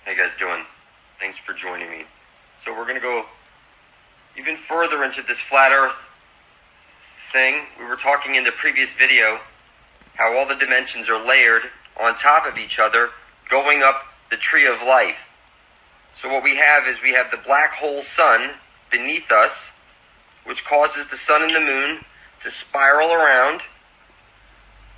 How you guys doing? Thanks for joining me. So we're going to go even further into this flat earth thing. We were talking in the previous video how all the dimensions are layered on top of each other, going up the tree of life. So what we have is we have the black hole sun beneath us, which causes the sun and the moon to spiral around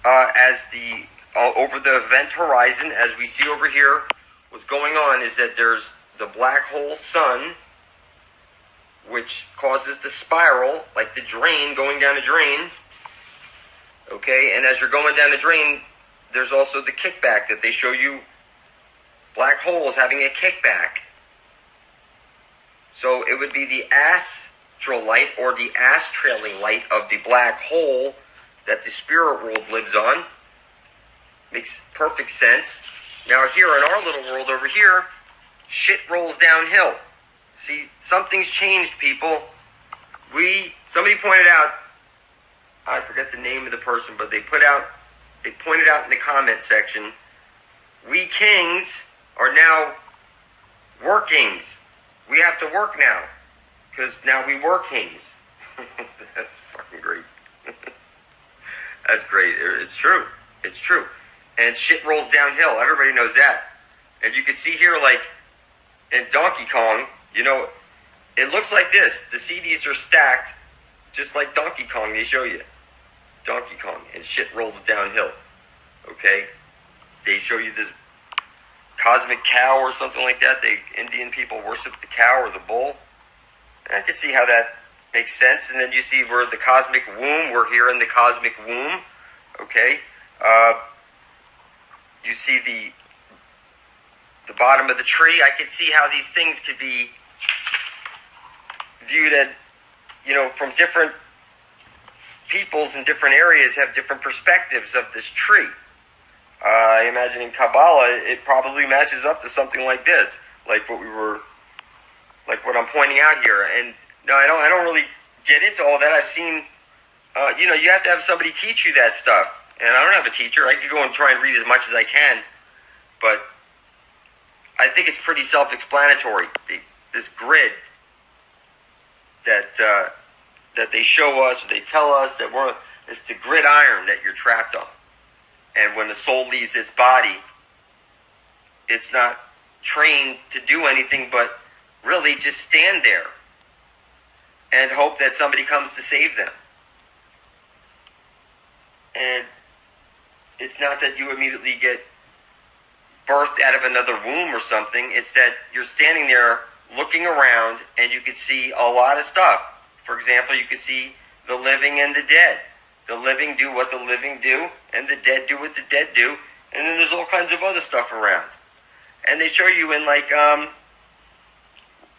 over the event horizon. As we see over here, what's going on is that there's the black hole sun, which causes the spiral, like the drain going down a drain. Okay, and as you're going down the drain, there's also the kickback that they show you black holes having a kickback. So it would be the astral light or the astrailing light of the black hole that the spirit world lives on. Makes perfect sense. Now here in our little world over here, shit rolls downhill. See, something's changed, people. Somebody pointed out, I forget the name of the person, but they pointed out in the comment section, we kings are now workings. We have to work now, because now we were kings. That's fucking great. That's great. It's true. It's true. And shit rolls downhill. Everybody knows that. And you can see here, like, in Donkey Kong, you know, it looks like this. The CDs are stacked, just like Donkey Kong, they show you. Donkey Kong, and shit rolls downhill. Okay? They show you this cosmic cow or something like that. Indian people worship the cow or the bull. And I can see how that makes sense. And then you see we're the cosmic womb. We're here in the cosmic womb. Okay? You see the bottom of the tree. I could see how these things could be viewed at, from different peoples in different areas have different perspectives of this tree. I imagine in Kabbalah, it probably matches up to something like this, like what I'm pointing out here. And no, I don't really get into all that. I've seen, you have to have somebody teach you that stuff. And I don't have a teacher. I could go and try and read as much as I can, but I think it's pretty self-explanatory. This grid that they show us, or they tell us that it's the gridiron that you're trapped on. And when the soul leaves its body, it's not trained to do anything but really just stand there and hope that somebody comes to save them. And it's not that you immediately get birthed out of another womb or something. It's that you're standing there looking around and you could see a lot of stuff. For example, you could see the living and the dead. The living do what the living do, and the dead do what the dead do. And then there's all kinds of other stuff around. And they show you in like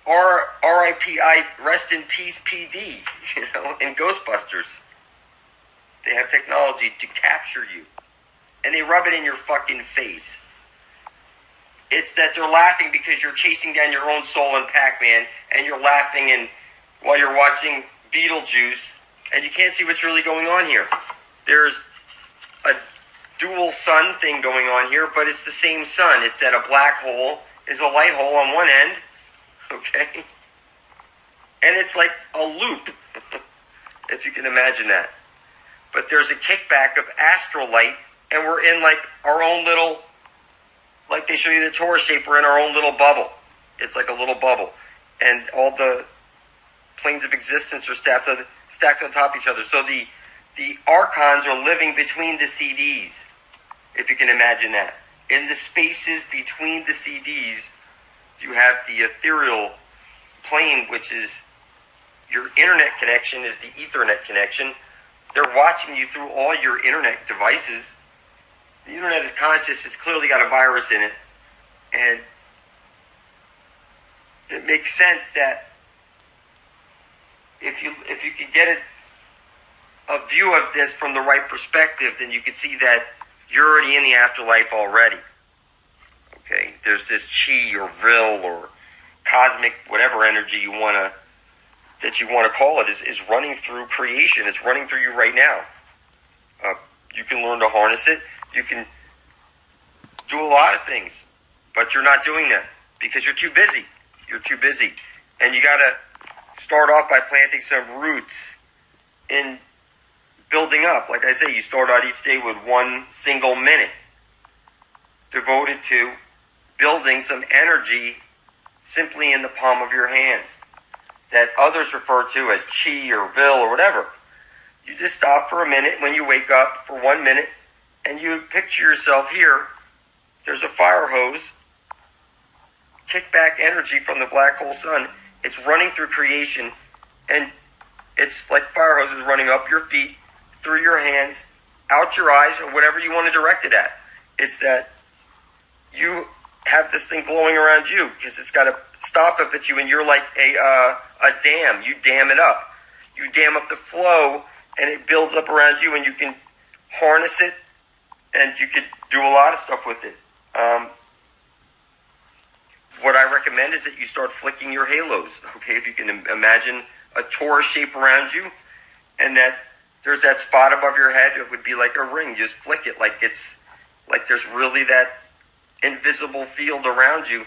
R.I.P.I. Rest in Peace PD, in Ghostbusters. They have technology to capture you. And they rub it in your fucking face. It's that they're laughing because you're chasing down your own soul in Pac-Man, and you're laughing while you're watching Beetlejuice, and you can't see what's really going on here. There's a dual sun thing going on here, but it's the same sun. It's that a black hole is a light hole on one end, okay? And it's like a loop, if you can imagine that. But there's a kickback of astral light, and we're in like our own little, like they show you the Torah shape, we're in our own little bubble. It's like a little bubble. And all the planes of existence are stacked on top of each other. So the archons are living between the CDs, if you can imagine that. In the spaces between the CDs, you have the ethereal plane, which is your internet connection, is the Ethernet connection. They're watching you through all your internet devices. The internet is conscious. It's clearly got a virus in it. And it makes sense that if you could get a view of this from the right perspective, then you could see that you're already in the afterlife already. Okay? There's this chi or vril or cosmic whatever energy you want to call it is running through creation. It's running through you right now. You can learn to harness it. You can do a lot of things, but you're not doing them. because you're too busy. You're too busy. And you got to start off by planting some roots in building up. Like I say, you start out each day with 1 single minute devoted to building some energy simply in the palm of your hands that others refer to as chi or vil or whatever. You just stop for a minute when you wake up for 1 minute and you picture yourself here. There's a fire hose, kick back energy from the black hole sun. It's running through creation, and it's like fire hoses running up your feet, through your hands, out your eyes, or whatever you want to direct it at. It's that you have this thing blowing around you because it's got to stop up at you, and you're like a dam. You dam it up. You dam up the flow, and it builds up around you, and you can harness it, and you could do a lot of stuff with it. What I recommend is that you start flicking your halos. Okay, if you can imagine a torus shape around you, and that there's that spot above your head, it would be like a ring. You just flick it like it's like there's really that invisible field around you,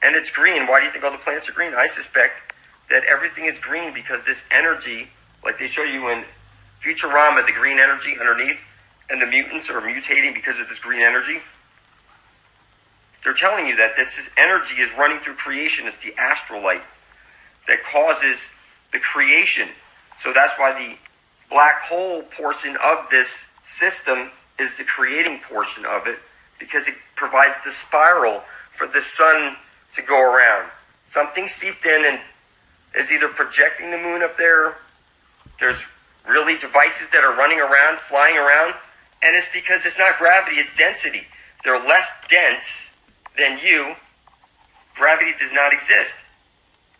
and it's green. Why do you think all the plants are green? I suspect that everything is green because this energy, like they show you in Futurama, the green energy underneath, and the mutants are mutating because of this green energy. They're telling you that this energy is running through creation. It's the astral light that causes the creation. So that's why the black hole portion of this system is the creating portion of it, because it provides the spiral for the sun to go around. Something seeped in and is either projecting the moon up there. There's really devices that are running around, flying around, and it's because it's not gravity, it's density. They're less dense than you. Gravity does not exist.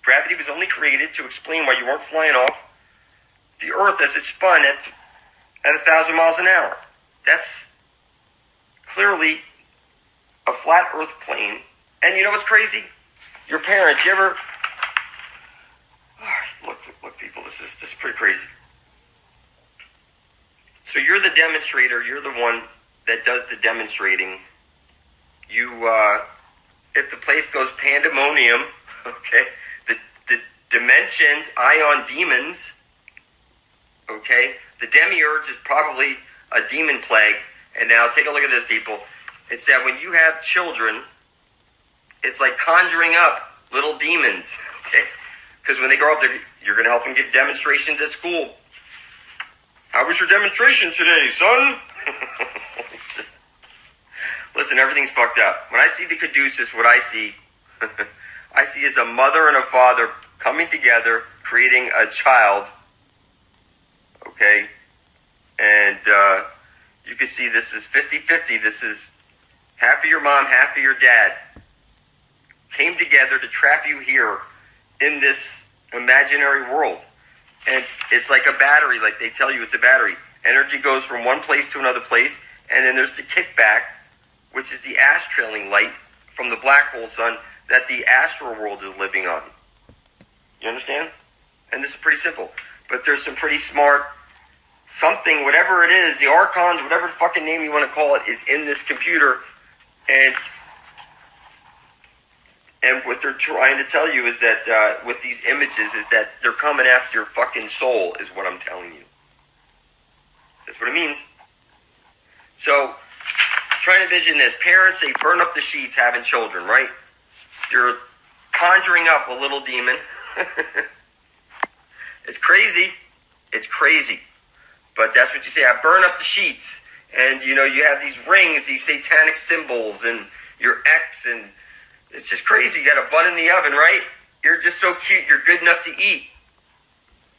Gravity was only created to explain why you weren't flying off the Earth as it spun at 1,000 miles an hour. That's clearly a flat Earth plane. And you know what's crazy? Your parents, you ever... Look, people, this is pretty crazy. So you're the demonstrator. You're the one that does the demonstrating. You, if the place goes pandemonium, okay, the dimensions, ion demons, okay, the demiurge is probably a demon plague. And now take a look at this, people. It's that when you have children, it's like conjuring up little demons, okay? Because when they grow up, you're going to help them give demonstrations at school. How was your demonstration today, son? Listen, everything's fucked up. When I see the Caduceus, what I see is a mother and a father coming together, creating a child, okay? And you can see this is 50-50. This is half of your mom, half of your dad came together to trap you here in this imaginary world. And it's like a battery, like they tell you it's a battery. Energy goes from one place to another place, and then there's the kickback, which is the ash-trailing light from the black hole sun that the astral world is living on. You understand? And this is pretty simple. But there's some pretty smart something, whatever it is, the archons, whatever fucking name you want to call it, is in this computer. And what they're trying to tell you is that with these images is that they're coming after your fucking soul, is what I'm telling you. That's what it means. So, try to envision this. Parents, they burn up the sheets having children, right? You're conjuring up a little demon. It's crazy. It's crazy. But that's what you say. I burn up the sheets. And, you know, you have these rings, these satanic symbols, and your X, and it's just crazy. You got a bun in the oven, right? You're just so cute. You're good enough to eat.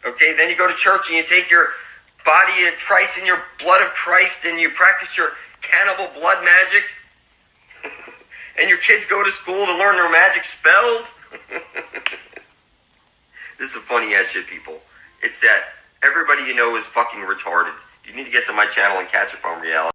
Okay, then you go to church and you take your body of Christ and your blood of Christ and you practice your cannibal blood magic. And your kids go to school to learn their magic spells. This is a funny ass shit, people. It's that everybody you know is fucking retarded. You need to get to my channel and catch up on reality.